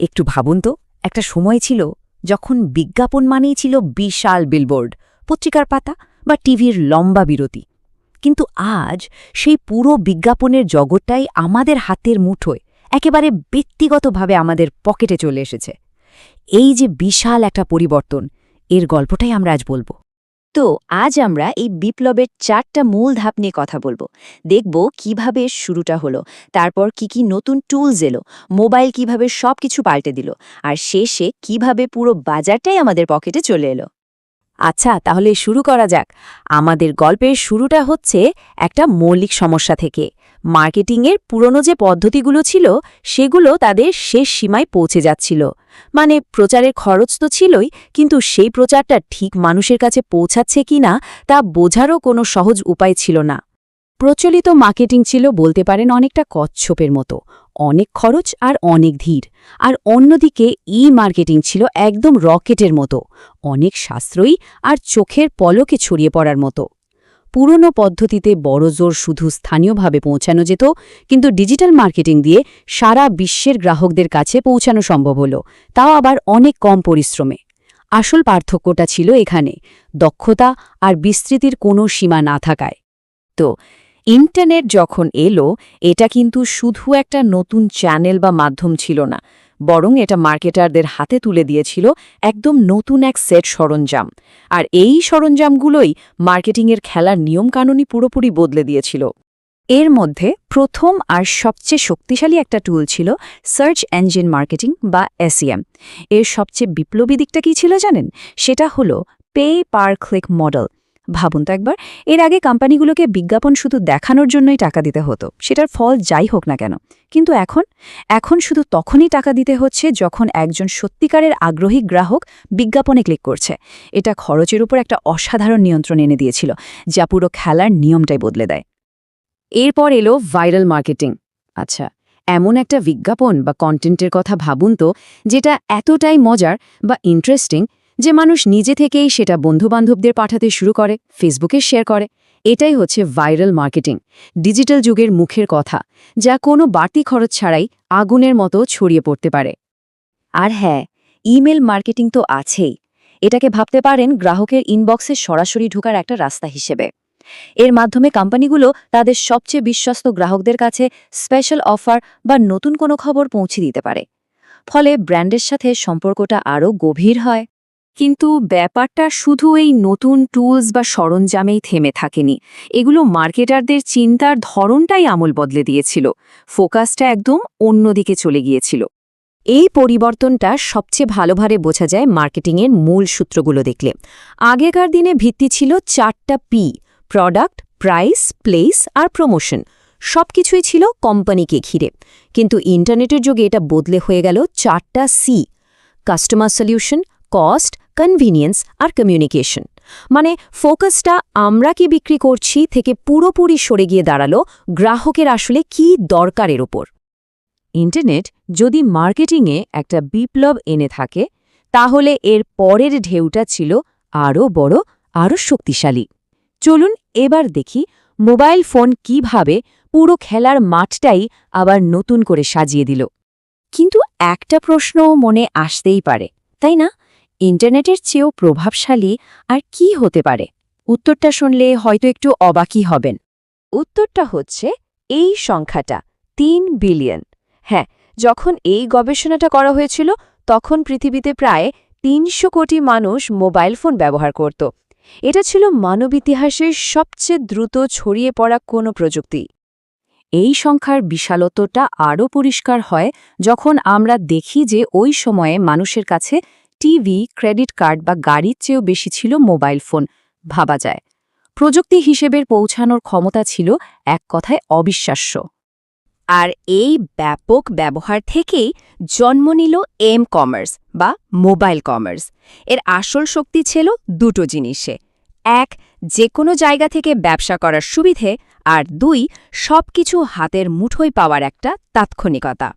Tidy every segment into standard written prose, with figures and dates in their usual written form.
একটু ভাবুন তো, একটা সময় ছিল যখন বিজ্ঞাপন মানেই ছিল বিশাল বিলবোর্ড, পত্রিকার পাতা বা টিভির লম্বা বিরতি। কিন্তু আজ সেই পুরো বিজ্ঞাপনের জগৎটাই আমাদের হাতের মুঠোয়, একেবারে ব্যক্তিগতভাবে আমাদের পকেটে চলে এসেছে। এই যে বিশাল একটা পরিবর্তন, এর গল্পটাই আমরা আজ বলবো। তো আজ আমরা এই বিপ্লবের 4টা মূল ধাপ নিয়ে কথা বলবো। দেখব কিভাবে শুরুটা হলো, তারপর কি নতুন টুলস এলো, মোবাইল কিভাবে সবকিছু পাল্টে দিল, আর শেষে কিভাবে পুরো বাজারটাই আমাদের পকেটে চলে এলো। আচ্ছা, তাহলে শুরু করা যাক। আমাদের গল্পের শুরুটা হচ্ছে একটা মৌলিক সমস্যা থেকে। মার্কেটিংয়ের পুরনো যে পদ্ধতিগুলো ছিল, সেগুলো তাদের শেষ সীমায় পৌঁছে যাচ্ছিল। মানে প্রচারের খরচ তো ছিলই, কিন্তু সেই প্রচারটা ঠিক মানুষের কাছে পৌঁছাচ্ছে কিনা তা বোঝারও কোনো সহজ উপায় ছিল না। প্রচলিত মার্কেটিং ছিল বলতে পারেন অনেকটা কচ্ছপের মতো, অনেক খরচ আর অনেক ধীর। আর অন্যদিকে মার্কেটিং ছিল একদম রকেটের মতো, অনেক সাশ্রয়ী আর চোখের পলকে ছড়িয়ে পড়ার মতো। পুরনো পদ্ধতিতে বড় জোর শুধু স্থানীয়ভাবে পৌঁছানো যেত, কিন্তু ডিজিটাল মার্কেটিং দিয়ে সারা বিশ্বের গ্রাহকদের কাছে পৌঁছানো সম্ভব হলো, তাও আবার অনেক কম পরিশ্রমে। আসল পার্থক্যটা ছিল এখানে, দক্ষতা আর বিস্তৃতির কোনো সীমা না থাকায়। তো ইন্টারনেট যখন এলো, এটা কিন্তু শুধু একটা নতুন চ্যানেল বা মাধ্যম ছিল না, বরং এটা মার্কেটারদের হাতে তুলে দিয়েছিল একদম নতুন এক সেট সরঞ্জাম। আর এই সরঞ্জামগুলোই মার্কেটিংয়ের খেলার নিয়মকানুনই পুরোপুরি বদলে দিয়েছিল। এর মধ্যে প্রথম আর সবচেয়ে শক্তিশালী একটা টুল ছিল সার্চ ইঞ্জিন মার্কেটিং বা SEM। এর সবচেয়ে বিপ্লবী দিকটা কী ছিল জানেন? সেটা হলো পে পার ক্লিক মডেল। ভাবুন তো একবার, এর আগে কোম্পানিগুলোকে বিজ্ঞাপন শুধু দেখানোর জন্যই টাকা দিতে হতো, সেটার ফল যাই হোক না কেন। কিন্তু এখন শুধু তখনই টাকা দিতে হচ্ছে যখন একজন সত্যিকারের আগ্রহী গ্রাহক বিজ্ঞাপনে ক্লিক করছে। এটা খরচের উপর একটা অসাধারণ নিয়ন্ত্রণ এনে দিয়েছিল, যা পুরো খেলার নিয়মটাই বদলে দেয়। এরপর এলো ভাইরাল মার্কেটিং। আচ্ছা, এমন একটা বিজ্ঞাপন বা কন্টেন্টের কথা ভাবুন তো, যেটা এতটাই মজার বা ইন্টারেস্টিং যে মানুষ নিজে থেকেই সেটা বন্ধুবান্ধবদের পাঠাতে শুরু করে, ফেসবুকে শেয়ার করে। এটাই হচ্ছে ভাইরাল মার্কেটিং, ডিজিটাল যুগের মুখের কথা, যা কোনো বাড়তি খরচ ছাড়াই আগুনের মতো ছড়িয়ে পড়তে পারে। আর হ্যাঁ, ইমেল মার্কেটিং তো আছেই। এটাকে ভাবতে পারেন গ্রাহকের ইনবক্সে সরাসরি ঢোকার একটা রাস্তা হিসেবে। এর মাধ্যমে কোম্পানিগুলো তাদের সবচেয়ে বিশ্বস্ত গ্রাহকদের কাছে স্পেশাল অফার বা নতুন কোনো খবর পৌঁছে দিতে পারে। ফলে ব্র্যান্ডের সাথে সম্পর্কটা আরও গভীর হয়। কিন্তু ব্যাপারটা শুধু এই নতুন টুলস বা সরঞ্জামেই থেমে থাকেনি। এগুলো মার্কেটারদের চিন্তার ধরনটাই আমূল বদলে দিয়েছিল। ফোকাসটা একদম অন্যদিকে চলে গিয়েছিল। এই পরিবর্তনটা সবচেয়ে ভালোভাবে বোঝা যায় মার্কেটিংয়ের মূল সূত্রগুলো দেখলে। আগেকার দিনে ভিত্তি ছিল 4টা পি: প্রোডাক্ট, প্রাইস, প্লেস আর প্রমোশন। সবকিছুই ছিল কোম্পানিকে ঘিরে। কিন্তু ইন্টারনেটের যুগে এটা বদলে হয়ে গেল 4টা C: customer solution, cost, convenience আর কমিউনিকেশন। মানে ফোকাসটা আমরা কি বিক্রি করছি থেকে পুরোপুরি সরে গিয়ে দাঁড়ালো গ্রাহকের আসলে কি দরকারের ওপর। ইন্টারনেট যদি মার্কেটিংয়ে একটা বিপ্লব এনে থাকে, তাহলে এর পরের ঢেউটা ছিল আরও বড়, আরও শক্তিশালী। চলুন এবার দেখি মোবাইল ফোন কিভাবে পুরো খেলার মাঠটাই আবার নতুন করে সাজিয়ে দিল। কিন্তু একটা প্রশ্ন মনে আসতেই পারে, তাই না? ইন্টারনেটের চেয়েও প্রভাবশালী আর কি হতে পারে? উত্তরটা শুনলে হয়তো একটু অবাকই হবেন। উত্তরটা হচ্ছে এই সংখ্যাটা, 3 বিলিয়ন। হ্যাঁ, যখন এই গবেষণাটা করা হয়েছিল, তখন পৃথিবীতে প্রায় 300 কোটি মানুষ মোবাইল ফোন ব্যবহার করত। এটা ছিল মানব ইতিহাসের সবচেয়ে দ্রুত ছড়িয়ে পড়া কোনো প্রযুক্তি। এই সংখ্যার বিশালত্বটা আরও পরিষ্কার হয় যখন আমরা দেখি যে ওই সময়ে মানুষের কাছে টিভি, ক্রেডিট কার্ড বা গাড়ির চেয়েও বেশি ছিল মোবাইল ফোন। ভাবা যায়, প্রযুক্তি হিসেবের পৌঁছানোর ক্ষমতা ছিল এক কথায় অবিশ্বাস্য। আর এই ব্যাপক ব্যবহার থেকেই জন্ম নিল কমার্স বা মোবাইল কমার্স। এর আসল শক্তি ছিল দুটো জিনিসে: এক, যে কোনো জায়গা থেকে ব্যবসা করার সুবিধে, আর 2, সবকিছু হাতের মুঠোয় পাওয়ার একটা তাৎক্ষণিকতা।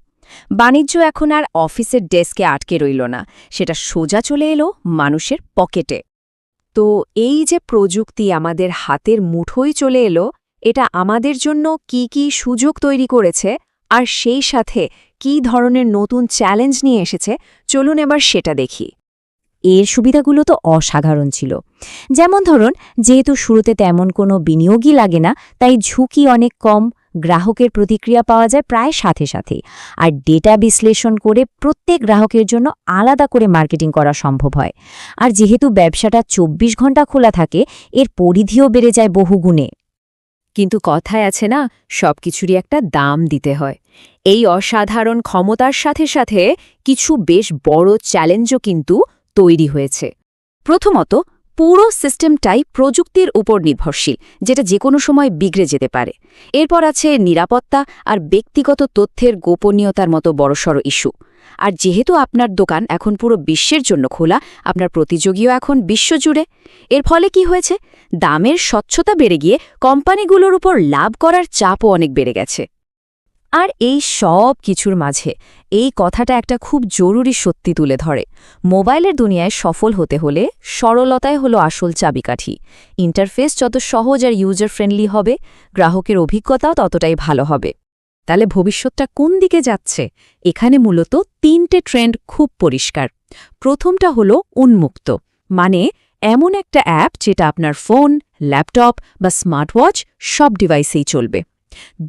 বাণিজ্য এখন আর অফিসের ডেস্কে আটকে রইল না, সেটা সোজা চলে এলো মানুষের পকেটে। তো এই যে প্রযুক্তি আমাদের হাতের মুঠোয় চলে এলো, এটা আমাদের জন্য কি সুযোগ তৈরি করেছে, আর সেই সাথে কী ধরনের নতুন চ্যালেঞ্জ নিয়ে এসেছে চলুন এবার সেটা দেখি। এর সুবিধাগুলো তো অসাধারণ ছিল। যেমন ধরুন, যেহেতু শুরুতে তেমন কোনো বিনিয়োগই লাগে না, তাই ঝুঁকি অনেক কম, গ্রাহকের প্রতিক্রিয়া পাওয়া যায় প্রায় সাথে সাথেই, আর ডেটা বিশ্লেষণ করে প্রত্যেক গ্রাহকের জন্য আলাদা করে মার্কেটিং করা সম্ভব হয়। আর যেহেতু ব্যবসাটা ২৪ ঘন্টা খোলা থাকে, এর পরিধিও বেড়ে যায় বহুগুণে। কিন্তু কথায় আছে না, সবকিছুরই একটা দাম দিতে হয়। এই অসাধারণ ক্ষমতার সাথে সাথে কিছু বেশ বড় চ্যালেঞ্জও কিন্তু তৈরি হয়েছে। প্রথমত, পুরো সিস্টেমটাই প্রযুক্তির উপর নির্ভরশীল, যেটা যে কোনো সময় বিগড়ে যেতে পারে। এরপর আছে নিরাপত্তা আর ব্যক্তিগত তথ্যের গোপনীয়তার মতো বড়সড় ইস্যু। আর যেহেতু আপনার দোকান এখন পুরো বিশ্বের জন্য খোলা, আপনার প্রতিযোগীও এখন বিশ্বজুড়ে। এর ফলে কি হয়েছে? দামের স্বচ্ছতা বেড়ে গিয়ে কোম্পানিগুলোর উপর লাভ করার চাপও অনেক বেড়ে গেছে। আর এই সব কিছুর মাঝে এই কথাটা একটা খুব জরুরি সত্যি তুলে ধরে। মোবাইলের দুনিয়ায় সফল হতে হলে সরলতাই হলো আসল চাবিকাঠি। ইন্টারফেস যত সহজ আর ইউজার ফ্রেন্ডলি হবে, গ্রাহকের অভিজ্ঞতাও ততটাই ভালো হবে। তাহলে ভবিষ্যৎটা কোন দিকে যাচ্ছে? এখানে মূলত ৩টে ট্রেন্ড খুব পরিষ্কার। প্রথমটা হলো উন্মুক্ত, মানে এমন একটা অ্যাপ যেটা আপনার ফোন, ল্যাপটপ বা স্মার্টওয়াচ সব ডিভাইসেই চলবে।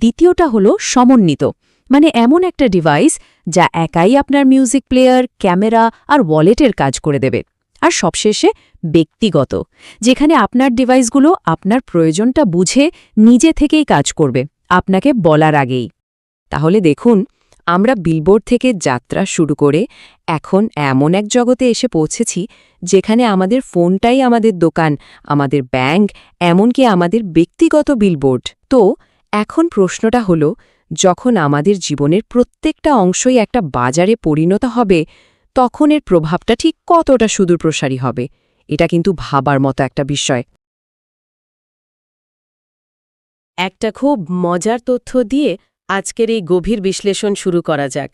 দ্বিতীয়টা হলো সমন্বিত, মানে এমন একটা ডিভাইস যা একাই আপনার মিউজিক প্লেয়ার, ক্যামেরা আর ওয়ালেটের কাজ করে দেবে। আর সবশেষে ব্যক্তিগত, যেখানে আপনার ডিভাইসগুলো আপনার প্রয়োজনটা বুঝে নিজে থেকেই কাজ করবে, আপনাকে বলার আগেই। তাহলে দেখুন, আমরা বিলবোর্ড থেকে যাত্রা শুরু করে এখন এমন এক জগতে এসে পৌঁছেছি যেখানে আমাদের ফোনটাই আমাদের দোকান, আমাদের ব্যাংক, এমনকি আমাদের ব্যক্তিগত বিলবোর্ড। তো এখন প্রশ্নটা হলো, যখন আমাদের জীবনের প্রত্যেকটা অংশই একটা বাজারে পরিণত হবে, তখন এর প্রভাবটা ঠিক কতটা সুদূরপ্রসারী হবে? এটা কিন্তু ভাবার মতো একটা বিষয়। একটা খুব মজার তথ্য দিয়ে আজকের এই গভীর বিশ্লেষণ শুরু করা যাক।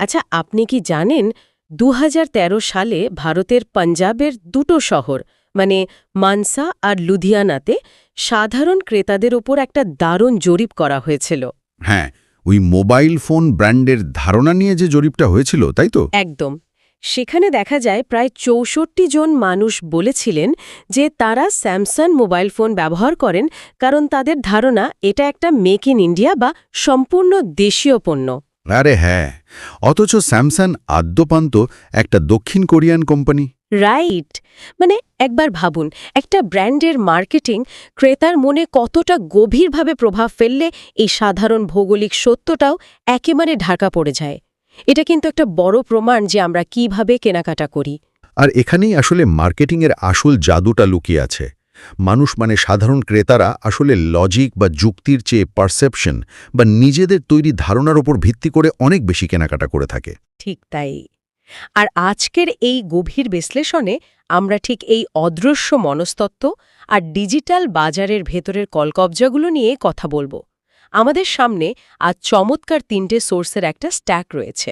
আচ্ছা, আপনি কি জানেন ২০১৩ সালে ভারতের পাঞ্জাবের দুটো শহর, মানে মানসা আর লুধিয়ানাতে সাধারণ ক্রেতাদের ওপর একটা দারুণ জরিপ করা হয়েছিল? হ্যাঁ, ওই মোবাইল ফোন ব্র্যান্ডের ধারণা নিয়ে যে জরিপটা হয়েছিল, তাই তো? একদম। সেখানে দেখা যায় প্রায় ৬৪ জন মানুষ বলেছিলেন যে তারা স্যামসাং মোবাইল ফোন ব্যবহার করেন কারণ তাদের ধারণা এটা একটা মেক ইন ইন্ডিয়া বা সম্পূর্ণ দেশীয় পণ্য। আরে হ্যাঁ, অথচ স্যামসাং আদ্যপান্ত একটা দক্ষিণ কোরিয়ান কোম্পানি। রাইট। মানে একবার ভাবুন, একটা ব্র্যান্ডের মার্কেটিং ক্রেতার মনে কতটা গভীরভাবে প্রভাব ফেললে এই সাধারণ ভৌগোলিক সত্যটাও একেবারে ঢাকা পড়ে যায়। এটা কিন্তু একটা বড় প্রমাণ যে আমরা কিভাবে কেনাকাটা করি। আর এখানেই আসলে মার্কেটিংয়ের আসল জাদুটা লুকিয়ে আছে। মানুষ, মানে সাধারণ ক্রেতারা, আসলে লজিক বা যুক্তির চেয়ে পারসেপশন বা নিজেদের তৈরি ধারণার ওপর ভিত্তি করে অনেক বেশি কেনাকাটা করে থাকে। ঠিক তাই। আর আজকের এই গভীর বিশ্লেষণে আমরা ঠিক এই অদৃশ্য মনস্তত্ত্ব আর ডিজিটাল বাজারের ভেতরের কলকবজাগুলো নিয়ে কথা বলবো। আমাদের সামনে আজ চমৎকার ৩টে সোর্সের একটা স্ট্যাক রয়েছে।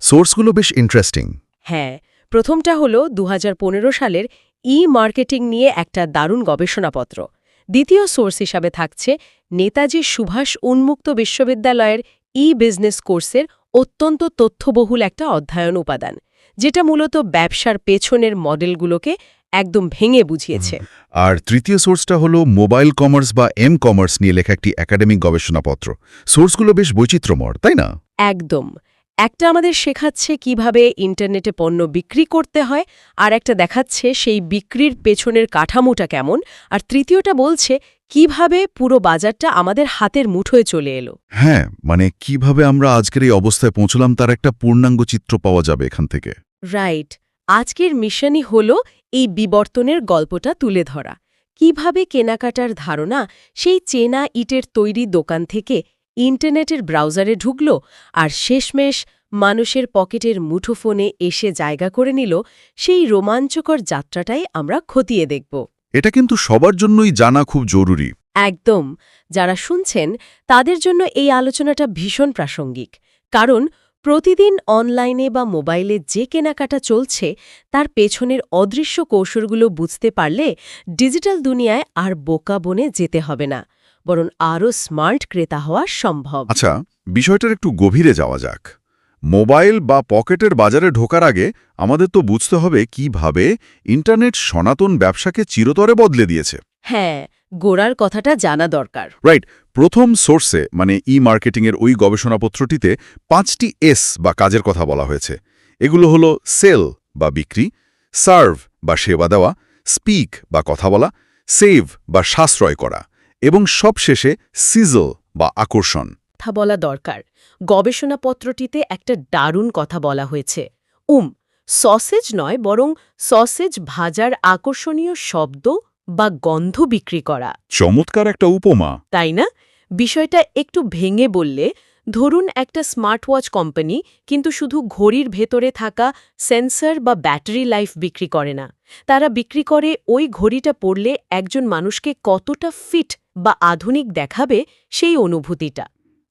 সোর্সগুলো বেশ ইন্টারেস্টিং। হ্যাঁ, প্রথমটা হলো ২০১৫ সালের মার্কেটিং নিয়ে একটা দারুণ গবেষণাপত্র। দ্বিতীয় সোর্স হিসাবে থাকছে নেতাজি সুভাষ উন্মুক্ত বিশ্ববিদ্যালয়ের বিজনেস কোর্সের অত্যন্ত তথ্যবহুল একটা অধ্যয়ন উপাদান, যেটা মূলত ব্যবসার পেছনের মডেলগুলোকে একদম ভেঙে বুঝিয়েছে। আর তৃতীয় সোর্সটা হলো মোবাইল কমার্স বা কমার্স নিয়ে লেখা একটি একাডেমিক গবেষণাপত্র। সোর্সগুলো বেশ বৈচিত্র্যময়, তাই না? একদম। একটা আমাদের শেখাচ্ছে কিভাবে ইন্টারনেটে পণ্য বিক্রি করতে হয়, আর একটা দেখাচ্ছে সেই বিক্রির পেছনের কাঠামোটা কেমন, আর তৃতীয়টা বলছে কিভাবে পুরো বাজারটা আমাদের হাতের মুঠোয় চলে এলো। হ্যাঁ, মানে কিভাবে আমরা আজকের এই অবস্থায় পৌঁছলাম তার একটা পূর্ণাঙ্গ চিত্র পাওয়া যাবে এখান থেকে। রাইট। আজকের মিশনই হলো এই বিবর্তনের গল্পটা তুলে ধরা। কিভাবে কেনাকাটার ধারণা সেই চেনা ইটের তৈরি দোকান থেকে ইন্টারনেটের ব্রাউজারে ঢুকল, আর শেষমেশ মানুষের পকেটের মুঠোফোনে এসে জায়গা করে নিল, সেই রোমাঞ্চকর যাত্রাটাই আমরা খতিয়ে দেখব। এটা কিন্তু সবার জন্যই জানা খুব জরুরি। একদম। যারা শুনছেন তাদের জন্য এই আলোচনাটা ভীষণ প্রাসঙ্গিক, কারণ প্রতিদিন অনলাইনে বা মোবাইলে যে কেনাকাটা চলছে তার পেছনের অদৃশ্য কৌশলগুলো বুঝতে পারলে ডিজিটাল দুনিয়ায় আর বোকা বনে যেতে হবে না, বরং আরও স্মার্ট ক্রেতা হওয়া সম্ভব। আচ্ছা, বিষয়টার একটু গভীরে যাওয়া যাক। মোবাইল বা পকেটের বাজারে ঢোকার আগে আমাদের তো বুঝতে হবে কিভাবে ইন্টারনেট সনাতন ব্যবসাকে চিরতরে বদলে দিয়েছে। হ্যাঁ, গোড়ার কথাটা জানা দরকার। রাইট, প্রথম সোর্সে মানে মার্কেটিংয়ের ওই গবেষণাপত্রটিতে 5টি এস বা কাজের কথা বলা হয়েছে। এগুলো হলো সেল বা বিক্রি, সার্ভ বা সেবা দেওয়া, স্পিক বা কথা বলা, সেভ বা সাশ্রয় করা এবং সবশেষে সিজল বা আকর্ষণ। কথা বলা দরকার। গবেষণাপত্রটিতে একটা দারুণ কথা বলা হয়েছে। সসেজ নয়, বরং সসেজ ভাজার আকর্ষণীয় শব্দ বা গন্ধ বিক্রি করা। চমৎকার একটা উপমা। তাই না? বিষয়টা একটু ভেঙে বললে, ধরুন একটা স্মার্টওয়াচ কোম্পানি কিন্তু শুধু ঘড়ির ভেতরে থাকা সেন্সর বা ব্যাটারি লাইফ বিক্রি করে না। তারা বিক্রি করে ওই ঘড়িটা পরলে একজন মানুষকে কতটা ফিট বা আধুনিক দেখাবে সেই অনুভূতিটা।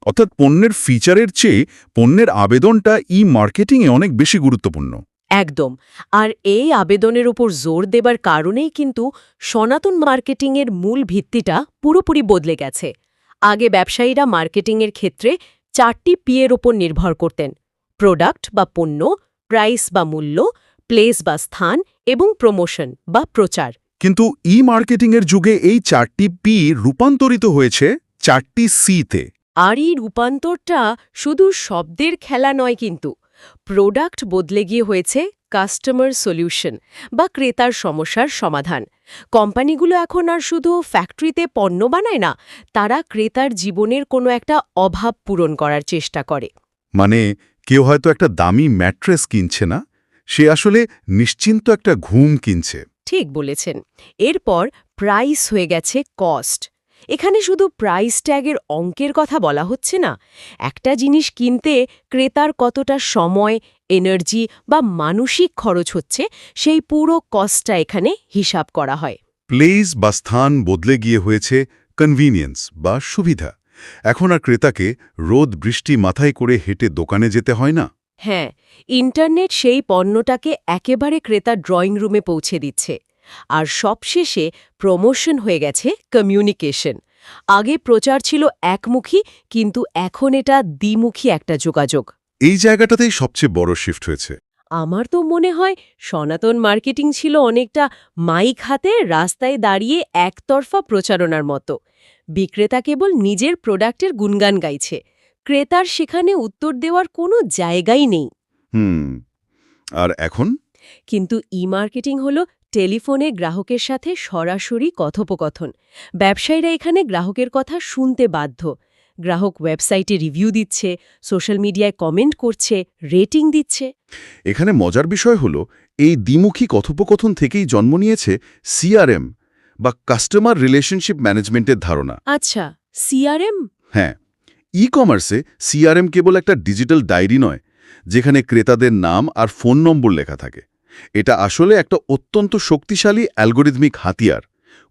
অর্থাৎ পণ্যের ফিচারের চেয়ে পণ্যের আবেদনটা মার্কেটিংয়ে অনেক বেশি গুরুত্বপূর্ণ। একদম। আর এই আবেদনের উপর জোর দেবার কারণেই কিন্তু সনাতন মার্কেটিংয়ের মূল ভিত্তিটা পুরোপুরি বদলে গেছে। আগে ব্যবসায়ীরা মার্কেটিংয়ের ক্ষেত্রে 4টি পিয়ের ওপর নির্ভর করতেন: প্রোডাক্ট বা পণ্য, প্রাইস বা মূল্য, প্লেস বা স্থান এবং প্রমোশন বা প্রচার। কিন্তু মার্কেটিংয়ের যুগে এই 4টি পি রূপান্তরিত হয়েছে 4টি সিতে। আর এই রূপান্তরটা শুধু শব্দের খেলা নয় কিন্তু। প্রোডাক্ট বদলে গিয়ে হয়েছে কাস্টমার সলিউশন বা ক্রেতার সমস্যার সমাধান। কোম্পানিগুলো এখন আর শুধু ফ্যাক্টরিতে পণ্য বানায় না, তারা ক্রেতার জীবনের কোনো একটা অভাব পূরণ করার চেষ্টা করে। মানে কেউ হয়তো একটা দামি ম্যাট্রেস কিনছে না, সে আসলে নিশ্চিন্ত একটা ঘুম কিনছে। ঠিক বলেছেন। এরপর প্রাইস হয়ে গেছে কস্ট। এখানে শুধু প্রাইস ট্যাগের অঙ্কের কথা বলা হচ্ছে না। একটা জিনিস কিনতে ক্রেতার কতটা সময়, এনার্জি বা মানসিক খরচ হচ্ছে, সেই পুরো কস্টটা এখানে হিসাব করা হয়। প্লেস বা স্থান বদলে গিয়ে হয়েছে কনভিনিয়েন্স বা সুবিধা। এখন আর ক্রেতাকে রোদ বৃষ্টি মাথায় করে হেঁটে দোকানে যেতে হয় না। হ্যাঁ, ইন্টারনেট সেই পণ্যটাকে একেবারে ক্রেতার ড্রয়িং রুমে পৌঁছে দিচ্ছে। আর সবশেষে প্রমোশন হয়ে গেছে কমিউনিকেশন। আগে প্রচার ছিল একমুখী, কিন্তু এখন এটা দ্বিমুখী একটা যোগাযোগ। এই জায়গাটাতেই সবচেয়ে বড় শিফট হয়েছে। আমার তো মনে হয় সনাতন মার্কেটিং ছিল অনেকটা মাইক হাতে রাস্তায় দাঁড়িয়ে একতরফা প্রচারণার মতো। বিক্রেতা কেবল নিজের প্রোডাক্টের গুণগান গাইছে, ক্রেতার সেখানে উত্তর দেওয়ার কোনো জায়গাই নেই। আর এখন? কিন্তু মার্কেটিং হলো টেলিফোনে গ্রাহকের সাথে সরাসরি কথোপকথন। ব্যবসায়ীরা এখানে গ্রাহকের কথা শুনতে বাধ্য। গ্রাহক ওয়েবসাইটে রিভিউ দিচ্ছে, সোশ্যাল মিডিয়ায় কমেন্ট করছে, রেটিং দিচ্ছে। এখানে মজার বিষয় হলো এই দ্বিমুখী কথোপকথন থেকেই জন্ম নিয়েছে সিআরএম বা কাস্টমার রিলেশনশিপ ম্যানেজমেন্টের ধারণা। আচ্ছা, সিআরএম? হ্যাঁ, কমার্সে সিআরএম কেবল একটা ডিজিটাল ডায়েরি নয় যেখানে ক্রেতাদের নাম আর ফোন নম্বর লেখা থাকে। এটা আসলে একটা অত্যন্ত শক্তিশালী অ্যালগোরিদমিক হাতিয়ার।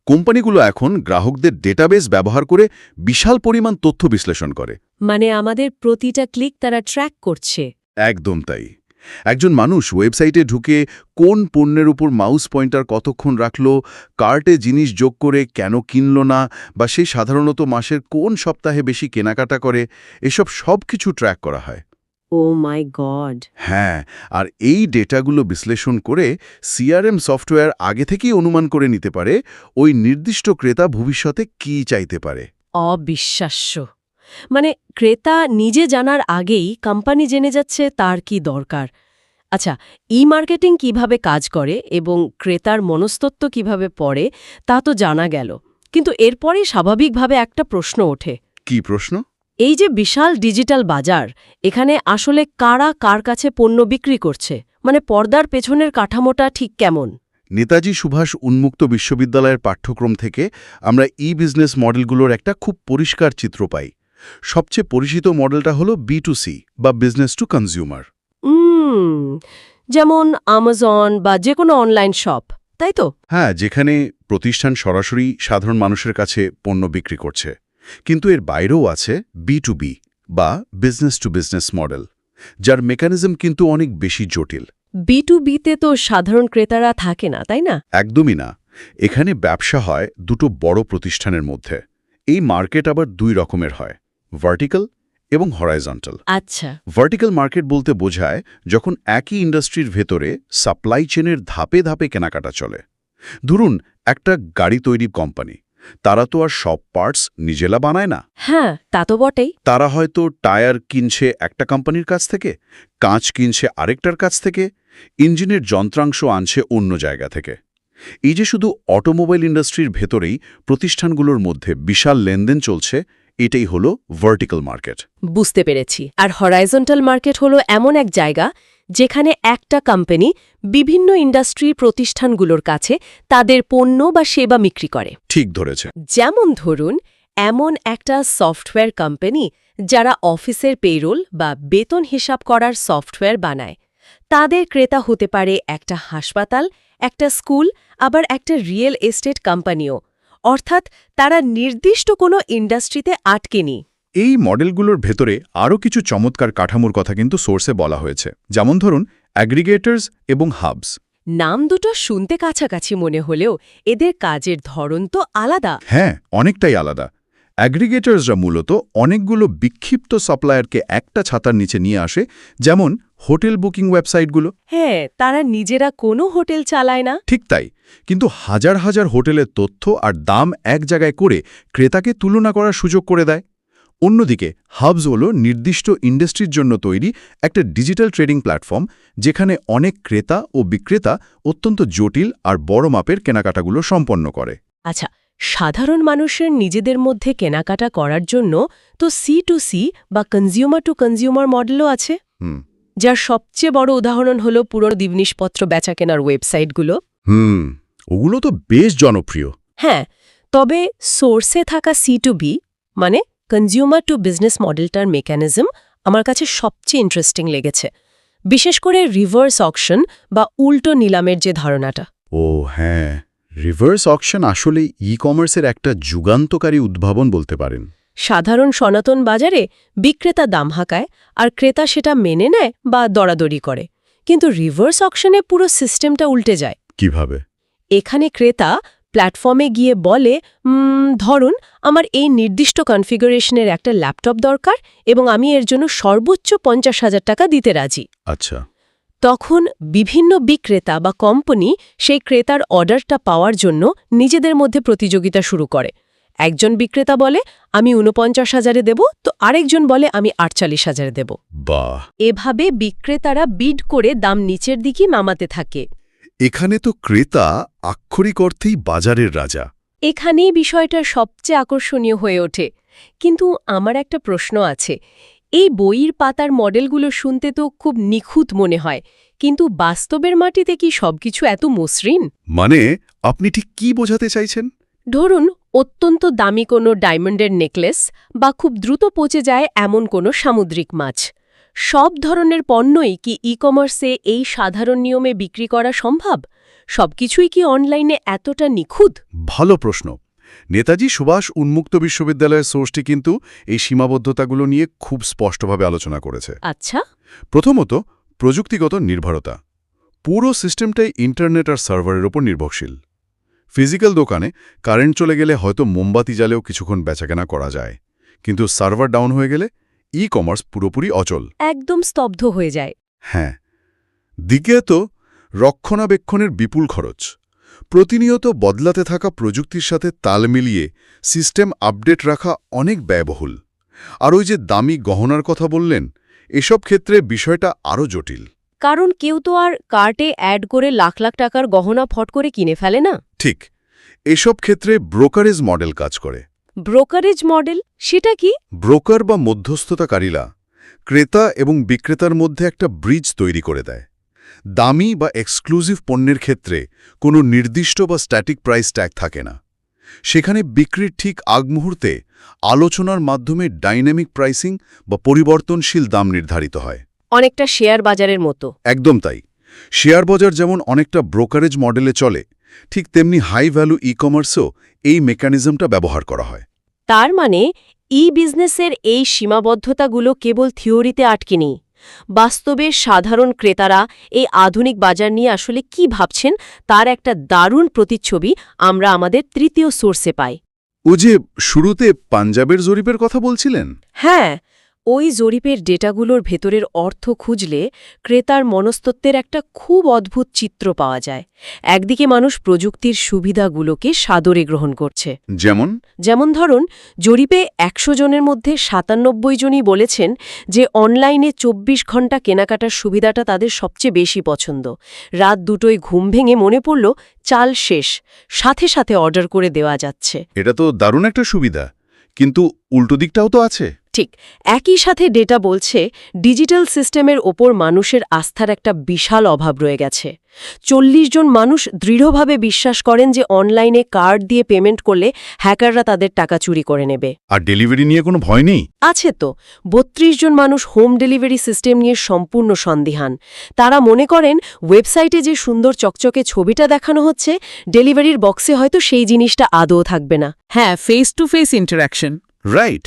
কোম্পানিগুলো এখন গ্রাহকদের ডেটাবেস ব্যবহার করে বিশাল পরিমাণ তথ্য বিশ্লেষণ করে। মানে আমাদের প্রতিটা ক্লিক তারা ট্র্যাক করছে। একদম তাই। একজন মানুষ ওয়েবসাইটে ঢুকে কোন পণ্যের উপর মাউস পয়েন্টার কতক্ষণ রাখল, কার্টে জিনিস যোগ করে কেন কিনল না, বা সে সাধারণত মাসের কোন সপ্তাহে বেশি কেনাকাটা করে, এসব সব কিছু ট্র্যাক করা হয়। ও মাই গড! হ্যাঁ, আর এই ডেটাগুলো বিশ্লেষণ করে সিআরএম সফটওয়্যার আগে থেকেই অনুমান করে নিতে পারে ওই নির্দিষ্ট ক্রেতা ভবিষ্যতে কী চাইতে পারে। অবিশ্বাস্য। মানে ক্রেতা নিজে জানার আগেই কোম্পানি জেনে যাচ্ছে তার কি দরকার। আচ্ছা, মার্কেটিং কিভাবে কাজ করে এবং ক্রেতার মনস্তত্ত্ব কিভাবে পড়ে তা তো জানা গেল, কিন্তু এরপরে স্বাভাবিকভাবে একটা প্রশ্ন ওঠে। কি প্রশ্ন? এই যে বিশাল ডিজিটাল বাজার, এখানে আসলে কারা কার কাছে পণ্য বিক্রি করছে? মানে পর্দার পেছনের কাঠামোটা ঠিক কেমন? নেতাজি সুভাষ উন্মুক্ত বিশ্ববিদ্যালয়ের পাঠ্যক্রম থেকে আমরা বিজনেস মডেলগুলোর একটা খুব পরিষ্কার চিত্র পাই। সবচেয়ে পরিচিত মডেলটা হলো B2C বা বিজনেস টু কনজিউমার। যেমন আমাজন বা যে কোনো অনলাইন শপ, তাই তো? হ্যাঁ, যেখানে প্রতিষ্ঠান সরাসরি সাধারণ মানুষের কাছে পণ্য বিক্রি করছে। কিন্তু এর বাইরেও আছে B2B বা বিজনেস টু বিজনেস মডেল, যার মেকানিজম কিন্তু অনেক বেশি জটিল। B2B-তে তো সাধারণ ক্রেতারা থাকে না, তাই না? একদমই না। এখানে ব্যবসা হয় দুটো বড় প্রতিষ্ঠানের মধ্যে। এই মার্কেট আবার দুই রকমের হয়, ভার্টিক্যাল এবং হরাইজন্টাল। আচ্ছা, ভার্টিক্যাল মার্কেট বলতে বোঝায় যখন একই ইন্ডাস্ট্রির ভেতরে সাপ্লাই চেনের ধাপে ধাপে কেনাকাটা চলে। ধরুন একটা গাড়ি তৈরি কোম্পানি, তারা তো আর সব পার্টস নিজেরা বানায় না। হ্যাঁ, তা তো বটেই। তারা হয়তো টায়ার কিনছে একটা কোম্পানির কাছ থেকে, কাঁচ কিনছে আরেকটার কাছ থেকে, ইঞ্জিনের যন্ত্রাংশ আনছে অন্য জায়গা থেকে। এই যে শুধু অটোমোবাইল ইন্ডাস্ট্রির ভেতরেই প্রতিষ্ঠানগুলোর মধ্যে বিশাল লেনদেন চলছে, এটাই হলো ভার্টিক্যাল মার্কেট। বুঝতে পেরেছি। আর হরাইজন্টাল মার্কেট হলো এমন এক জায়গা যেখানে একটা কোম্পানি বিভিন্ন ইন্ডাস্ট্রির প্রতিষ্ঠানগুলোর কাছে তাদের পণ্য বা সেবা বিক্রি করে। ঠিক ধরেছে। যেমন ধরুন, এমন একটা সফটওয়্যার কোম্পানি যারা অফিসের পেরোল বা বেতন হিসাব করার সফটওয়্যার বানায়। তাদের ক্রেতা হতে পারে একটা হাসপাতাল, একটা স্কুল, আবার একটা রিয়েল এস্টেট কোম্পানিও। অর্থাৎ তারা নির্দিষ্ট কোনো ইন্ডাস্ট্রিতে আটকেনি। এই মডেলগুলোর ভেতরে আরও কিছু চমৎকার কাঠামোর কথা কিন্তু সোর্সে বলা হয়েছে, যেমন ধরুন অ্যাগ্রিগেটর্স এবং হাবস। নাম দুটো শুনতে কাছাকাছি মনে হলেও এদের কাজের ধরন তো আলাদা। হ্যাঁ, অনেকটাই আলাদা। অ্যাগ্রিগেটর্সরা মূলত অনেকগুলো বিক্ষিপ্ত সাপ্লায়ারকে একটা ছাতার নিচে নিয়ে আসে, যেমন হোটেল বুকিং ওয়েবসাইটগুলো। হ্যাঁ, তারা নিজেরা কোনো হোটেল চালায় না। ঠিক তাই, কিন্তু হাজার হাজার হোটেলের তথ্য আর দাম এক জায়গায় করে ক্রেতাকে তুলনা করার সুযোগ করে দেয়। অন্যদিকে হাবস হলো নির্দিষ্ট ইন্ডাস্ট্রির জন্য তৈরি একটা ডিজিটাল ট্রেডিং প্ল্যাটফর্ম, যেখানে অনেক ক্রেতা ও বিক্রেতা অত্যন্ত জটিল আর বড় মাপের কেনাকাটাগুলো সম্পন্ন করে। আচ্ছা, সাধারণ মানুষের নিজেদের মধ্যে কেনাকাটা করার জন্য তো C2C বা কনজিউমার টু কনজিউমার মডেলও আছে, যার সবচেয়ে বড় উদাহরণ হলো পুরনো জিনিসপত্র বেচাকেনার ওয়েবসাইটগুলো। ওগুলো তো বেশ জনপ্রিয়। হ্যাঁ, তবে সোর্সে থাকা C2B মানে কনজিউমার টু বিজনেস মডেলটার মেকানিজম আমার কাছে সবচেয়ে ইন্টারেস্টিং লেগেছে, বিশেষ করে রিভার্স অকশন বা উল্টো নিলামের যে ধারণাটা। ও হ্যাঁ, রিভার্স অকশন আসলে ই-কমার্সের একটা যুগান্তকারী উদ্ভাবন বলতে পারেন। সাধারণ সনাতন বাজারে বিক্রেতা দাম হাঁকায় আর ক্রেতা সেটা মেনে নেয় বা দরাদরি করে, কিন্তু রিভার্স অকশনে পুরো সিস্টেমটা উল্টে যায়। কিভাবে? এখানে ক্রেতা প্ল্যাটফর্মে গিয়ে বলে, ধরুন আমার এই নির্দিষ্ট কনফিগারেশনের একটা ল্যাপটপ দরকার এবং আমি এর জন্য সর্বোচ্চ 50,000 টাকা দিতে রাজি। আচ্ছা। তখন বিভিন্ন বিক্রেতা বা কোম্পানি সেই ক্রেতার অর্ডারটা পাওয়ার জন্য নিজেদের মধ্যে প্রতিযোগিতা শুরু করে। একজন বিক্রেতা বলে আমি 49,000-এ দেব, তো আরেকজন বলে আমি 48,000-এ দেব। বাহ! এভাবে বিক্রেতারা বিড করে দাম নিচের দিকে নামাতে থাকে। এখানে তো ক্রেতা আক্ষরিক অর্থেই বাজারের রাজা। এখানেই বিষয়টা সবচেয়ে আকর্ষণীয় হয়ে ওঠে। কিন্তু আমার একটা প্রশ্ন আছে, এই বইয়ের পাতার মডেলগুলো শুনতে তো খুব নিখুঁত মনে হয়, কিন্তু বাস্তবের মাটিতে কি সবকিছু এত মসৃণ? মানে আপনি ঠিক কি বোঝাতে চাইছেন? ধরুন অত্যন্ত দামি কোনো ডায়মন্ডের নেকলেস বা খুব দ্রুত পচে যায় এমন কোনো সামুদ্রিক মাছ, সব ধরনের পণ্যই কি ই-কমার্সে এই সাধারণ নিয়মে বিক্রি করা সম্ভব? সবকিছুই কি অনলাইনে এতটা নিখুঁত? ভালো প্রশ্ন। নেতাজি সুভাষ উন্মুক্ত বিশ্ববিদ্যালয়ের সোর্সটি কিন্তু এই সীমাবদ্ধতাগুলো নিয়ে খুব স্পষ্টভাবে আলোচনা করেছে। আচ্ছা, প্রথমত, প্রযুক্তিগত নির্ভরতা। পুরো সিস্টেমটাই ইন্টারনেট আর সার্ভারের ওপর নির্ভরশীল। ফিজিক্যাল দোকানে কারেন্ট চলে গেলে হয়তো মোমবাতি জ্বালেও কিছুক্ষণ বেচাকেনা করা যায়, কিন্তু সার্ভার ডাউন হয়ে গেলে ই-কমার্স পুরোপুরি অচল, একদম স্তব্ধ হয়ে যায়। হ্যাঁ। দ্বিতীয়ত, রক্ষণাবেক্ষণের বিপুল খরচ। প্রতিনিয়ত বদলাতে থাকা প্রযুক্তির সাথে তাল মিলিয়ে সিস্টেম আপডেট রাখা অনেক ব্যয়বহুল। আর ওই যে দামি গহনার কথা বললেন, এসব ক্ষেত্রে বিষয়টা আরও জটিল। কারণ কেউ তো আর কার্টে অ্যাড করে লাখ লাখ টাকার গহনা ফট করে কিনে ফেলে না। ঠিক, এসব ক্ষেত্রে ব্রোকারেজ মডেল কাজ করে। ব্রোকারেজ মডেল সেটা কি? ব্রোকার বা মধ্যস্থতাকারীরা ক্রেতা এবং বিক্রেতার মধ্যে একটা ব্রিজ তৈরি করে দেয়। দামি বা এক্সক্লুসিভ পণ্যের ক্ষেত্রে কোনো নির্দিষ্ট বা স্ট্যাটিক প্রাইস ট্যাগ থাকে না। সেখানে বিক্রির ঠিক আগ মুহূর্তে আলোচনার মাধ্যমে ডাইনামিক প্রাইসিং বা পরিবর্তনশীল দাম নির্ধারিত হয়। অনেকটা শেয়ার বাজারের মতো। একদম তাই। শেয়ার বাজার যেমন অনেকটা ব্রোকারেজ মডেলে চলে, ঠিক তেমনি হাই ভ্যালু ই-কমার্সেও এই মেকানিজমটা ব্যবহার করা হয়। তার মানে ই-বিজনেসের এই সীমাবদ্ধতাগুলো কেবল থিওরিতে আটকে নেই। বাস্তবে সাধারণ ক্রেতারা এই আধুনিক বাজার নিয়ে আসলে কি ভাবছেন তার একটা দারুণ প্রতিচ্ছবি আমরা আমাদের তৃতীয় সোর্সে পাই। ও যে শুরুতে পাঞ্জাবের জরিপের কথা বলছিলেন? হ্যাঁ, ওই জরিপের ডেটাগুলোর ভেতরের অর্থ খুঁজলে ক্রেতার মনস্তত্ত্বের একটা খুব অদ্ভুত চিত্র পাওয়া যায়। একদিকে মানুষ প্রযুক্তির সুবিধাগুলোকে সাদরে গ্রহণ করছে। যেমন ধরুন, জরিপে ১০০ জনের মধ্যে ৯৭ জনই বলেছেন যে অনলাইনে ২৪ ঘণ্টা কেনাকাটার সুবিধাটা তাদের সবচেয়ে বেশি পছন্দ। রাত দুটোয় ঘুম ভেঙে মনে পড়ল চাল শেষ, সাথে সাথে অর্ডার করে দেওয়া যাচ্ছে। এটা তো দারুণ একটা সুবিধা, কিন্তু উল্টো দিকটাও তো আছে। ঠিক, একই সাথে ডেটা বলছে ডিজিটাল সিস্টেমের ওপর মানুষের আস্থার একটা বিশাল অভাব রয়ে গেছে। ৪০ জন মানুষ দৃঢ়ভাবে বিশ্বাস করেন যে অনলাইনে কার্ড দিয়ে পেমেন্ট করলে হ্যাকাররা তাদের টাকা চুরি করে নেবে। আর ডেলিভারি নিয়ে কোনো ভয় নেই? আছে তো। ৩২ জন মানুষ হোম ডেলিভারি সিস্টেম নিয়ে সম্পূর্ণ সন্দিহান। তারা মনে করেন ওয়েবসাইটে যে সুন্দর চকচকে ছবিটা দেখানো হচ্ছে, ডেলিভারির বক্সে হয়তো সেই জিনিসটা আদৌ থাকবে না। হ্যাঁ, face to face interaction. Right,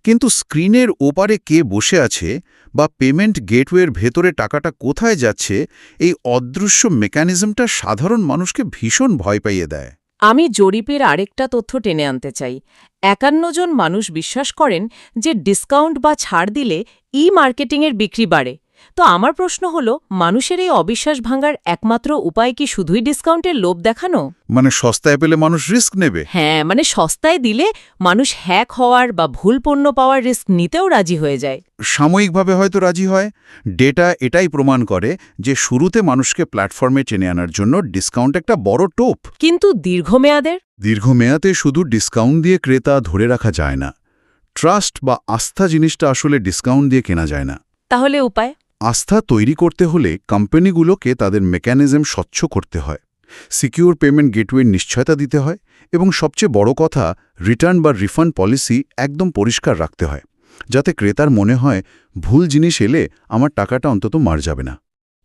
কিন্তু স্ক্রিনের ওপারে কে বসে আছে বা পেমেন্ট গেটওয়ের ভেতরে টাকাটা কোথায় যাচ্ছে, এই অদৃশ্য মেকানিজমটা সাধারণ মানুষকে ভীষণ ভয় পাইয়ে দেয়। আমি জরিপের আরেকটা তথ্য টেনে আনতে চাই। ৫১ জন মানুষ বিশ্বাস করেন যে ডিসকাউন্ট বা ছাড় দিলে ই-মার্কেটিংয়ের বিক্রি বাড়ে। তো আমার প্রশ্ন হলো, মানুষের এই অবিশ্বাস ভাঙার একমাত্র উপায় কি শুধুই ডিসকাউন্টের লোভ দেখানো? মানে সস্তায় পেলে মানুষ রিস্ক নেবে? হ্যাঁ, মানে সস্তায় দিলে মানুষ হ্যাক হওয়ার বা ভুল পণ্য পাওয়ার রিস্ক নিতেও রাজি হয়ে যায়। সাময়িকভাবে হয়তো রাজি হয়। ডেটা এটাই প্রমাণ করে যে শুরুতে মানুষকে প্ল্যাটফর্মে টেনে আনার জন্য ডিসকাউন্ট একটা বড় টোপ। কিন্তু দীর্ঘমেয়াদের? দীর্ঘমেয়াদে শুধু ডিসকাউন্ট দিয়ে ক্রেতা ধরে রাখা যায় না। ট্রাস্ট বা আস্থা জিনিসটা আসলে ডিসকাউন্ট দিয়ে কেনা যায় না। তাহলে উপায়? আস্থা তৈরি করতে হলে কোম্পানিগুলোকে তাদের মেকানিজম স্বচ্ছ করতে হয়, সিকিউর পেমেন্ট গেটওয়ের নিশ্চয়তা দিতে হয়, এবং সবচেয়ে বড় কথা, রিটার্ন বা রিফান্ড পলিসি একদম পরিষ্কার রাখতে হয়, যাতে ক্রেতার মনে হয় ভুল জিনিস এলে আমার টাকাটা অন্তত মার যাবে না।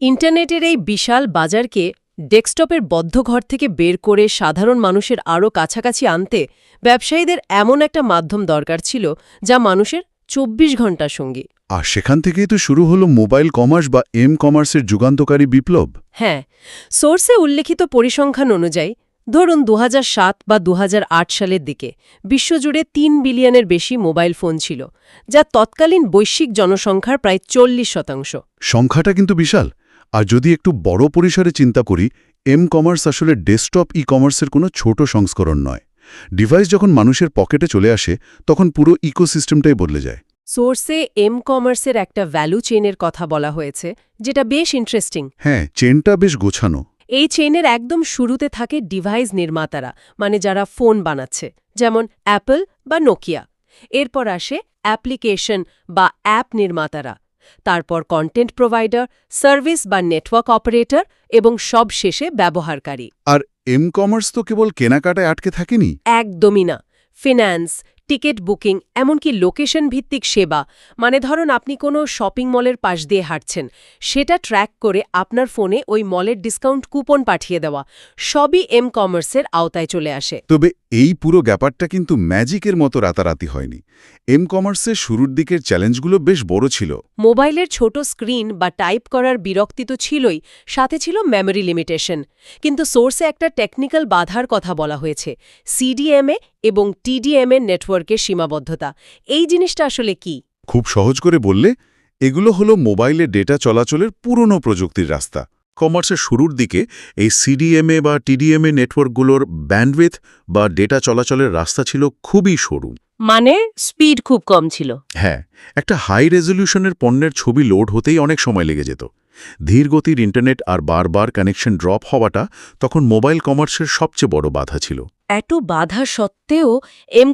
ইন্টারনেটের এই বিশাল বাজারকে ডেস্কটপের বদ্ধ ঘর থেকে বের করে সাধারণ মানুষের আরও কাছাকাছি আনতে ব্যবসায়ীদের এমন একটা মাধ্যম দরকার ছিল যা মানুষের ২৪ ঘণ্টার সঙ্গী। আর সেখান থেকেই তো শুরু হলো মোবাইল কমার্স বা কমার্সের যুগান্তকারী বিপ্লব। হ্যাঁ, সোর্সে উল্লেখিত পরিসংখ্যান অনুযায়ী ধরুন ২০০৭ বা ২০০৮ সালের দিকে বিশ্বজুড়ে ৩ বিলিয়নের বেশি মোবাইল ফোন ছিল, যা তৎকালীন বৈশ্বিক জনসংখ্যার প্রায় ৪০%। সংখ্যাটা কিন্তু বিশাল। আর যদি একটু বড় পরিসরে চিন্তা করি, কমার্স আসলে ডেস্কটপ কমার্সের কোনো ছোট সংস্করণ নয়। ডিভাইস যখন মানুষের পকেটে চলে আসে, তখন পুরো ইকোসিস্টেমটাই বদলে যায়। সোর্সে কমার্সের একটা ভ্যালু চেইনের কথা বলা হয়েছে, যেটা বেশ ইন্টারেস্টিং। হ্যাঁ, চেনটা বেশ গোছানো। এই চেইনের একদম শুরুতে থাকে ডিভাইস নির্মাতারা, মানে যারা ফোন বানাচ্ছে, যেমন অ্যাপল বা নোকিয়া। এরপর আসে অ্যাপ্লিকেশন বা অ্যাপ নির্মাতারা, তারপর কন্টেন্ট প্রোভাইডার, সার্ভিস বা নেটওয়ার্ক অপারেটর, এবং সব শেষে ব্যবহারকারী। আর কমার্স তো কেবল কেনাকাটায় আটকে থাকেনি। একদমই না। ফিন্যান্স, টিকিট বুকিং, এমনকি লোকেশন ভিত্তিক সেবা, মানে ধরুন আপনি কোনো শপিং মলের পাশ দিয়ে হাঁটছেন, সেটা ট্র্যাক করে আপনার ফোনে ওই মলের ডিসকাউন্ট কুপন পাঠিয়ে দেওয়া, সবই কমার্সের আওতায় চলে আসে। তবে এই পুরো ব্যাপারটা কিন্তু ম্যাজিকের মতো রাতারাতি হয়নি। কমার্সের শুরুর দিকের চ্যালেঞ্জগুলো বেশ বড় ছিল। মোবাইলের ছোট স্ক্রিন বা টাইপ করার বিরক্তি তো ছিলই, সাথে ছিল মেমোরি লিমিটেশন। কিন্তু সোর্সে একটা টেকনিক্যাল বাধার কথা বলা হয়েছে, সিডিএমএ এবং টিডিএমএ নেটওয়ার্কের সীমাবদ্ধতা। এই জিনিসটা আসলে কি? খুব সহজ করে বললে, এগুলো হলো মোবাইলে ডেটা চলাচলের পুরনো প্রযুক্তির রাস্তা। কমার্সের শুরুর দিকে এই সিডিএমএ বা টিডিএমএ নেটওয়ার্কগুলোর ব্যান্ডউইথ বা ডেটা চলাচলের রাস্তা ছিল খুবই সরু। মানে স্পিড খুব কম ছিল। হ্যাঁ, একটা হাই রেজলিউশনের পণ্যের ছবি লোড হতেই অনেক সময় লেগে যেত। ধীরগতির ইন্টারনেট আর বারবার কানেকশন ড্রপ হওয়াটা তখন মোবাইল কমার্সের সবচেয়ে বড় বাধা ছিল। এত বাধা সত্ত্বেও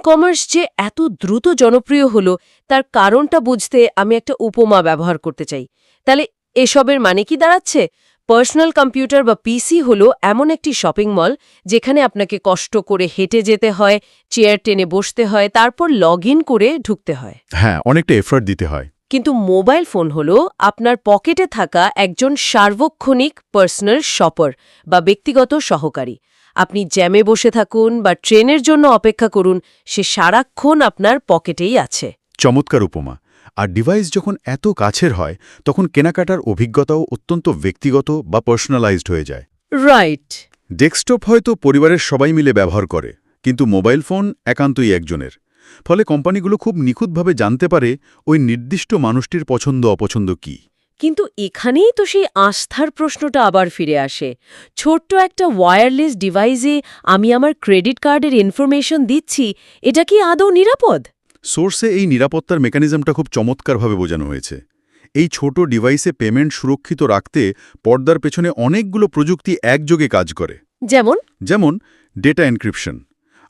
কমার্স যে এত দ্রুত জনপ্রিয় হলো, তার কারণটা বুঝতে আমি একটা উপমা ব্যবহার করতে চাই। তাহলে এসবের মানে কি দাঁড়াচ্ছে? পার্সোনাল কম্পিউটার বা পিসি হলো এমন একটি শপিং মল যেখানে আপনাকে কষ্ট করে হেঁটে যেতে হয়, চেয়ার টেনে বসতে হয়, তারপর লগ ইন করে ঢুকতে হয়। হ্যাঁ, অনেকটা এফর্ট দিতে হয়। কিন্তু মোবাইল ফোন হলো আপনার পকেটে থাকা একজন সার্বক্ষণিক পার্সোনাল শপার বা ব্যক্তিগত সহকারী। আপনি জ্যামে বসে থাকুন বা ট্রেনের জন্য অপেক্ষা করুন, সে সারাক্ষণ আপনার পকেটেই আছে। চমৎকার উপমা। আর ডিভাইস যখন এত কাছের হয়, তখন কেনাকাটার অভিজ্ঞতাও অত্যন্ত ব্যক্তিগত বা পার্সোনালাইজড হয়ে যায়। রাইট। ডেস্কটপ হয়তো পরিবারের সবাই মিলে ব্যবহার করে, কিন্তু মোবাইল ফোন একান্তই একজনের। ফলে কোম্পানিগুলো খুব নিখুঁতভাবে জানতে পারে ওই নির্দিষ্ট মানুষটির পছন্দ অপছন্দ কী। কিন্তু এখানেই তো সেই আস্থার প্রশ্নটা আবার ফিরে আসে। ছোট্ট একটা ওয়্যারলেস ডিভাইসে আমি আমার ক্রেডিট কার্ডের ইনফরমেশন দিচ্ছি, এটা কি আদৌ নিরাপদ? সোর্সে এই নিরাপত্তার মেকানিজমটা খুব চমৎকারভাবে বোঝানো হয়েছে। এই ছোট ডিভাইসে পেমেন্ট সুরক্ষিত রাখতে পর্দার পেছনে অনেকগুলো প্রযুক্তি একযোগে কাজ করে। যেমন ডেটা এনক্রিপশন।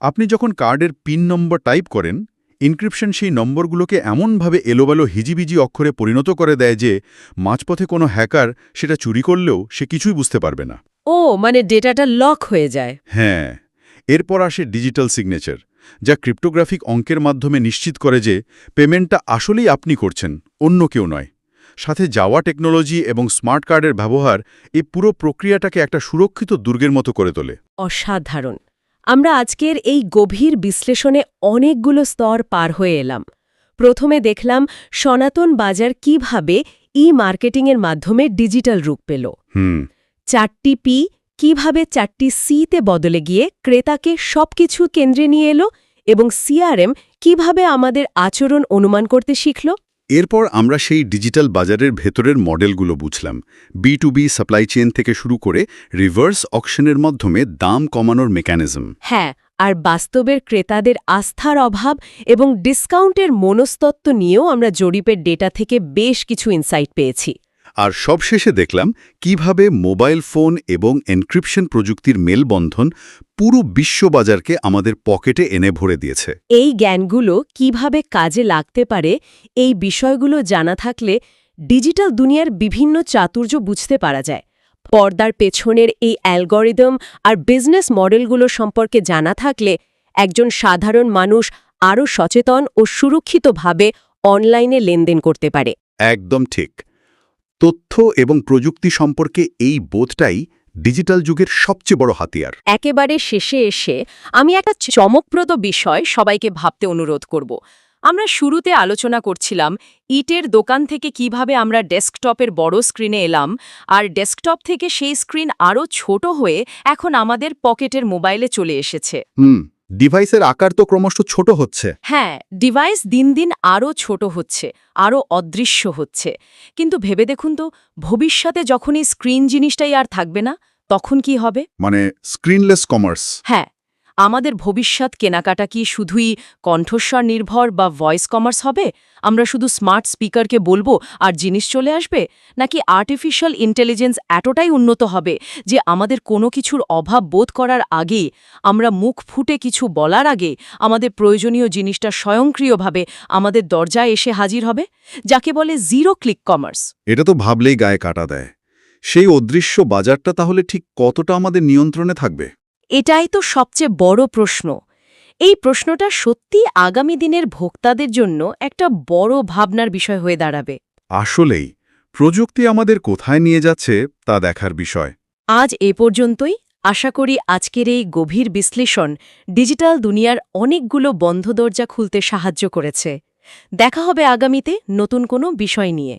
আপনি যখন কার্ডের পিন নম্বর টাইপ করেন, এনক্রিপশন সেই নম্বরগুলোকে এমনভাবে এলোবেলো হিজিবিজি অক্ষরে পরিণত করে দেয় যে মাঝপথে কোনো হ্যাকার সেটা চুরি করলেও সে কিছুই বুঝতে পারবে না। ও, মানে ডেটাটা লক হয়ে যায়। হ্যাঁ, এরপর আসে ডিজিটাল সিগনেচার, যা ক্রিপ্টোগ্রাফিক অঙ্কের মাধ্যমে নিশ্চিত করে যে পেমেন্টটা আসলেই আপনি করছেন, অন্য কেউ নয়। সাথে যাওয়া টেকনোলজি এবং স্মার্ট কার্ডের ব্যবহার এই পুরো প্রক্রিয়াটাকে একটা সুরক্ষিত দুর্গের মতো করে তোলে। অসাধারণ। আমরা আজকের এই গভীর বিশ্লেষণে অনেকগুলো স্তর পার হয়ে এলাম। প্রথমে দেখলাম সনাতন বাজার কিভাবে ই-মার্কেটিংয়ের মাধ্যমে ডিজিটাল রূপ পেল। 4টি পি কিভাবে 4টি সিতে বদলে গিয়ে ক্রেতাকে সবকিছু কেন্দ্রে নিয়ে এলো, এবং সিআরএম কিভাবে আমাদের আচরণ অনুমান করতে শিখল। এরপর আমরা সেই ডিজিটাল বাজারের ভেতরের মডেলগুলো বুঝলাম, B2B সাপ্লাই চেইন থেকে শুরু করে রিভার্স অকশনের মাধ্যমে দাম কমানোর মেকানিজম। হ্যাঁ, আর বাস্তবের ক্রেতাদের আস্থার অভাব এবং ডিসকাউন্টের মনস্তত্ত্ব নিয়েও আমরা জরিপের ডেটা থেকে বেশ কিছু ইনসাইট পেয়েছি। আর সবশেষে দেখলাম কিভাবে মোবাইল ফোন এবং এনক্রিপশন প্রযুক্তির মেলবন্ধন পুরো বিশ্ববাজারকে আমাদের পকেটে এনে ভরে দিয়েছে। এই জ্ঞানগুলো কিভাবে কাজে লাগতে পারে, এই বিষয়গুলো জানা থাকলে ডিজিটাল দুনিয়ার বিভিন্ন চাতুর্য বুঝতে পারা যায়। পর্দার পেছনের এই অ্যালগরিদম আর বিজনেস মডেলগুলো সম্পর্কে জানা থাকলে একজন সাধারণ মানুষ আরও সচেতন ও সুরক্ষিতভাবে অনলাইনে লেনদেন করতে পারে। একদম ঠিক। তথ্য এবং প্রযুক্তি সম্পর্কে এই বোধটাই ডিজিটাল যুগের সবচেয়ে বড় হাতিয়ার। একেবারে শেষে এসে আমি একটা চমকপ্রদ বিষয় সবাইকে ভাবতে অনুরোধ করব। আমরা শুরুতে আলোচনা করছিলাম ইটের দোকান থেকে কিভাবে আমরা ডেস্কটপের বড় স্ক্রিনে এলাম, আর ডেস্কটপ থেকে সেই স্ক্রিন আরও ছোট হয়ে এখন আমাদের পকেটের মোবাইলে চলে এসেছে। ডিভাইসের আকার তো ক্রমশ ছোট হচ্ছে। হ্যাঁ, ডিভাইস দিন দিন আরও ছোট হচ্ছে, আরও অদৃশ্য হচ্ছে। কিন্তু ভেবে দেখুন তো, ভবিষ্যতে যখন এই স্ক্রিন জিনিসটাই আর থাকবে না, তখন কি হবে? মানে স্ক্রিনলেস কমার্স। হ্যাঁ, আমাদের ভবিষ্যৎ কেনাকাটা কি শুধুই কণ্ঠস্বর নির্ভর বা ভয়েস কমার্স হবে? আমরা শুধু স্মার্ট স্পিকারকে বলবো আর জিনিস চলে আসবে? নাকি আর্টিফিশিয়াল ইন্টেলিজেন্স এতটাই উন্নত হবে যে আমাদের কোনো কিছুর অভাব বোধ করার আগেই, আমরা মুখ ফুটে কিছু বলার আগে আমাদের প্রয়োজনীয় জিনিসটা স্বয়ংক্রিয়ভাবে আমাদের দরজায় এসে হাজির হবে, যাকে বলে জিরো ক্লিক কমার্স? এটা তো ভাবলেই গায়ে কাটা দেয়। সেই অদৃশ্য বাজারটা তাহলে ঠিক কতটা আমাদের নিয়ন্ত্রণে থাকবে? এটাই তো সবচেয়ে বড় প্রশ্ন। এই প্রশ্নটা সত্যি আগামী দিনের ভোক্তাদের জন্য একটা বড় ভাবনার বিষয় হয়ে দাঁড়াবে। আসলেই প্রযুক্তি আমাদের কোথায় নিয়ে যাচ্ছে তা দেখার বিষয়। আজ এ পর্যন্তই। আশা করি আজকের এই গভীর বিশ্লেষণ ডিজিটাল দুনিয়ার অনেকগুলো বন্ধ দরজা খুলতে সাহায্য করেছে। দেখা হবে আগামীতে নতুন কোনো বিষয় নিয়ে।